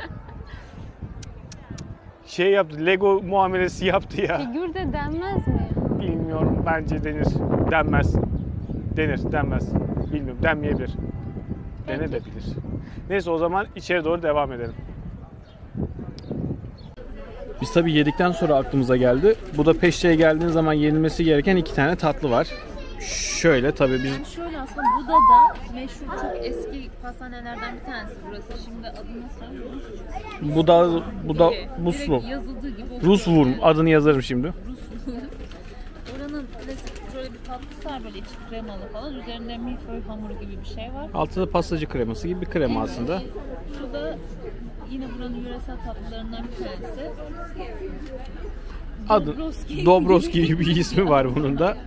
Yaptı, Lego muamelesi yaptı ya. Figür de denmez mi? Bilmiyorum, bence denir. Denmez. Denir, denmez. Bilmiyorum, denmeyebilir. Denebilir. Neyse, o zaman içeri doğru devam edelim. Biz tabii yedikten sonra aklımıza geldi. Budapeşte'ye geldiğin zaman yenilmesi gereken 2 tane tatlı var. Şöyle tabii biz... Yani şöyle aslında Buda'da meşhur çok eski pastanelerden bir tanesi burası. Şimdi adını söyleyeyim. Buslu. Yazıldığı gibi. Ruswurm adını yazarım şimdi. Oranın klasik şöyle bir tatlısı var, böyle içi kremalı falan. Üzerinde milföy hamuru gibi bir şey var. Altında pastacı kreması gibi bir krema aslında. Şu da yine buranın yöresel tatlılarından bir tanesi. Adı Dobroski gibi bir ismi var bunun da.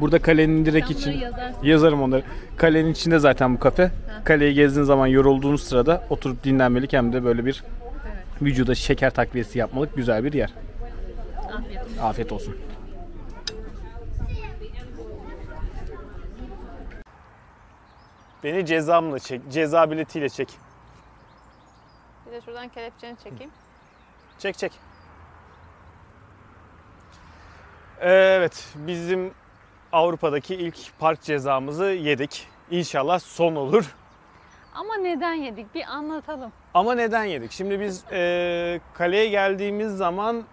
Burada kalenin direkt Sen için yazarsın. yazarım onları. Kalenin içinde zaten bu kafe. Kaleyi gezdiğin zaman yorulduğunuz sırada oturup dinlenmelik, hem de böyle bir vücuda şeker takviyesi yapmalık güzel bir yer. Afiyet olsun. Afiyet olsun. Beni cezamla çek, ceza biletiyle çek. Bir de şuradan kelepçeni çekeyim. Çek. Evet, bizim Avrupa'daki ilk park cezamızı yedik. İnşallah son olur. Ama neden yedik? Bir anlatalım. Ama neden yedik? Şimdi biz kaleye geldiğimiz zaman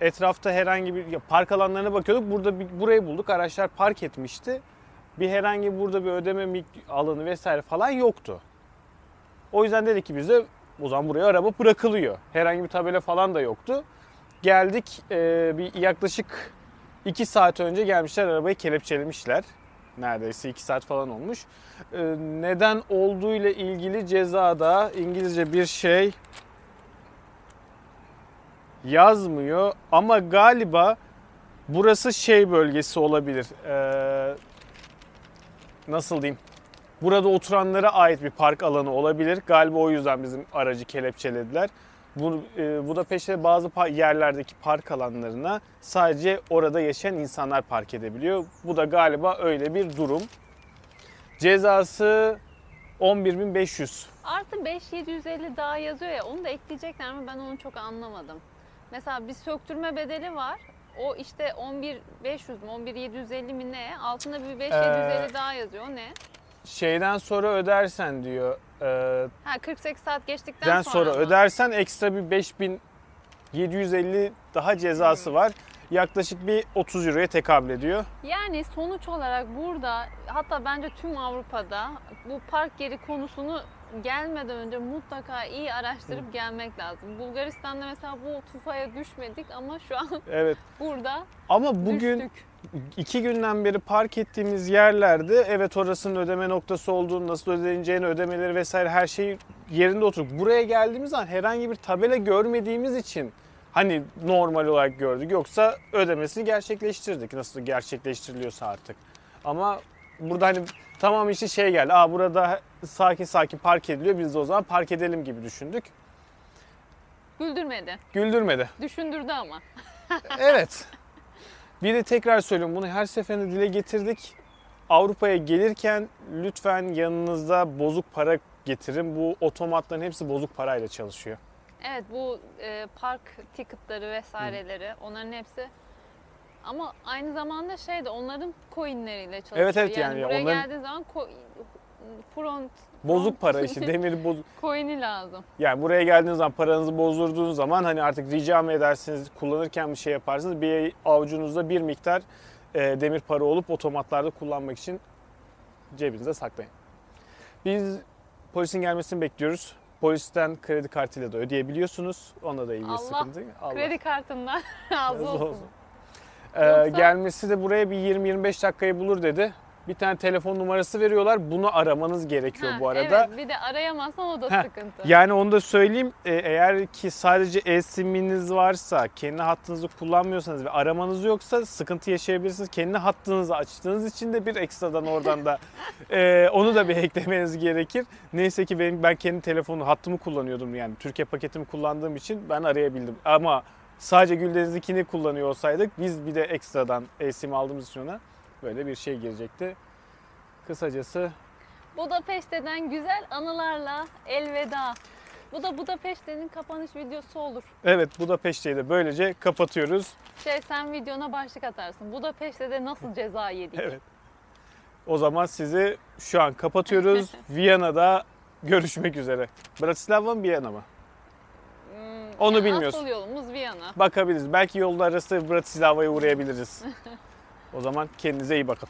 etrafta herhangi bir park alanlarına bakıyorduk. Burayı bulduk. Araçlar park etmişti. Herhangi burada bir ödeme alanı vesaire falan yoktu. O yüzden dedik ki bize, o zaman buraya araba bırakılıyor. Herhangi bir tabela falan da yoktu. Geldik, bir yaklaşık 2 saat önce gelmişler, arabayı kelepçelemişler. Neredeyse 2 saat falan olmuş. Neden olduğu ile ilgili cezada İngilizce bir şey yazmıyor. Ama galiba burası bölgesi olabilir. Nasıl diyeyim? Burada oturanlara ait bir park alanı olabilir. Galiba o yüzden bizim aracı kelepçelediler. Budapeşte bazı yerlerdeki park alanlarına sadece orada yaşayan insanlar park edebiliyor. Bu da galiba öyle bir durum. Cezası 11.500. Artı 5.750 daha yazıyor ya, onu da ekleyecekler mi, ben onu çok anlamadım. Mesela bir söktürme bedeli var. O işte 11.500 mü 11.750 mi ne? Altında bir 5.750 daha yazıyor. O ne? Şeyden sonra ödersen diyor. 48 saat geçtikten sonra mı? ödersen ekstra bir 5.750 daha cezası var. Yaklaşık bir 30 euroya tekabül ediyor. Yani sonuç olarak burada, hatta bence tüm Avrupa'da bu park yeri konusunu gelmeden önce mutlaka iyi araştırıp gelmek lazım. Bulgaristan'da mesela bu tufaya düşmedik ama şu an Evet. burada Ama bugün düştük. 2 günden beri park ettiğimiz yerlerde evet orasının ödeme noktası olduğunu, nasıl ödeneceğini, ödemeleri vesaire her şey yerinde oturduk. Buraya geldiğimiz zaman herhangi bir tabela görmediğimiz için hani normal olarak gördük. Yoksa ödemesini gerçekleştirdik. Nasıl gerçekleştiriliyorsa artık. Ama burada hani tamam işte şey geldi. Burada sakin sakin park ediliyor. Biz de o zaman park edelim gibi düşündük. Güldürmedi. Güldürmedi. Düşündürdü ama. Evet. Bir de tekrar söylüyorum, bunu her seferinde dile getirdik. Avrupa'ya gelirken lütfen yanınızda bozuk para getirin. Bu otomatların hepsi bozuk parayla çalışıyor. Evet, bu park ticket'ları vesaireleri onların hepsi ama aynı zamanda şey de onların coinleriyle çalışıyor. Evet, yani buraya onların- geldiğin zaman front Bozuk para işte, demir bozuk. coin'i lazım. Yani buraya geldiğiniz zaman, paranızı bozdurduğunuz zaman hani artık rica mı edersiniz, kullanırken bir şey yaparsınız. Bir avucunuzda bir miktar demir para olup otomatlarda kullanmak için cebinize saklayın. Biz polisin gelmesini bekliyoruz. Polisten kredi kartıyla da ödeyebiliyorsunuz. Onunla da ilgili Allah, sıkıntı. Kredi kartından razı olsun. Yoksa- Gelmesi de buraya bir 20-25 dakikayı bulur dedi. Bir tane telefon numarası veriyorlar. Bunu aramanız gerekiyor Ha, bu arada. Evet, bir de arayamazsan o da Heh, sıkıntı. Yani onu da söyleyeyim. Eğer ki sadece e-sim'iniz varsa, kendi hattınızı kullanmıyorsanız ve aramanız yoksa sıkıntı yaşayabilirsiniz. Kendi hattınızı açtığınız için de bir ekstradan oradan da onu da bir eklemeniz gerekir. Neyse ki ben kendi telefonu hattımı kullanıyordum, yani Türkiye paketimi kullandığım için ben arayabildim. Ama sadece Güldeniz'inkini kullanıyor olsaydık biz bir de ekstradan e-sim aldığımız için ona böyle bir şey girecekti. Kısacası Budapeşte'den güzel anılarla elveda. Bu da Budapeşte'nin kapanış videosu olur. evet, Budapeşte'yi de böylece kapatıyoruz. Sen videona başlık atarsın. Budapeşte'de nasıl ceza yedik? Evet. O zaman sizi şu an kapatıyoruz. Viyana'da görüşmek üzere. Bratislava mı, Viyana mı? Onu bilmiyoruz. Asıl yolumuz Viyana. Bakabiliriz. Belki yolda arası Bratislava'ya uğrayabiliriz. O zaman kendinize iyi bakın.